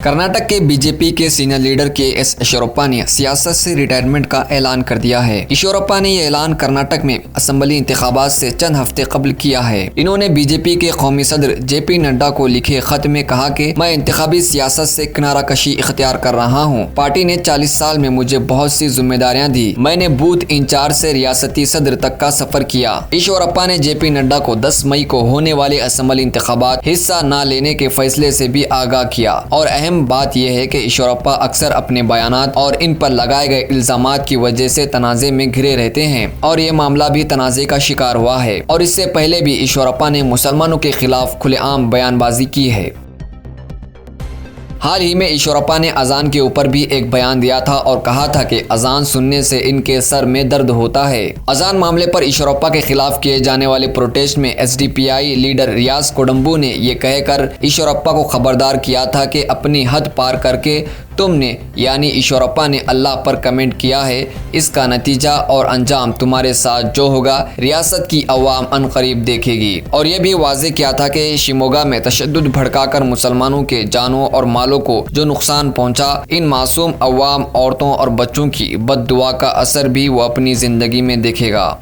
कर्नाटक के बीजेपी के senior leader के एस ईश्वरप्पा ने सियासत से रिटायरमेंट का ऐलान कर दिया है। ईश्वरप्पा ने यह ऐलान कर्नाटक में असेंबली इंतखाबात से चंद हफ्ते कबल किया है। इन्होंने बीजेपी के कौमी सदर जेपी नड्डा को लिखे खत में कहा कि मैं इंतखाबी सियासत से किनारा कशी इख्तियार कर रहा हूँ। पार्टी ने 40 साल में मुझे बहुत सी जिम्मेदारियाँ दी। मैंने बूथ इंचार्ज से रियासती सदर तक का सफर किया। ईश्वरप्पा ने जेपी नड्डा को 10 मई को होने वाले असेंबली इंतखाबात हिस्सा न लेने के फैसले से भी आगाह किया। और अहम बात यह है कि ईश्वरप्पा अक्सर अपने बयानात और इन पर लगाए गए इल्जामात की वजह से तनाज़े में घिरे रहते हैं और ये मामला भी तनाज़े का शिकार हुआ है। और इससे पहले भी ईश्वरप्पा ने मुसलमानों के खिलाफ खुलेआम बयानबाजी की है। हाल ही में ईश्वरप्पा ने अजान के ऊपर भी एक बयान दिया था और कहा था कि अजान सुनने से इनके सर में दर्द होता है। अजान मामले पर ईश्वरप्पा के खिलाफ किए जाने वाले प्रोटेस्ट में एसडीपीआई लीडर रियाज कोडम्बू ने ये कहकर ईश्वरप्पा को खबरदार किया था कि अपनी हद पार करके तुमने यानी ईश्वरप्पा ने अल्लाह पर कमेंट किया है। इसका नतीजा और अंजाम तुम्हारे साथ जो होगा रियासत की अवाम अनकरीब देखेगी। और यह भी वाजे किया था कि शिमोगा में तशद्दुद भड़काकर मुसलमानों के जानों और मालों को जो नुकसान पहुंचा, इन मासूम अवाम, औरतों और बच्चों की बद्दुआ का असर भी वो अपनी जिंदगी में देखेगा।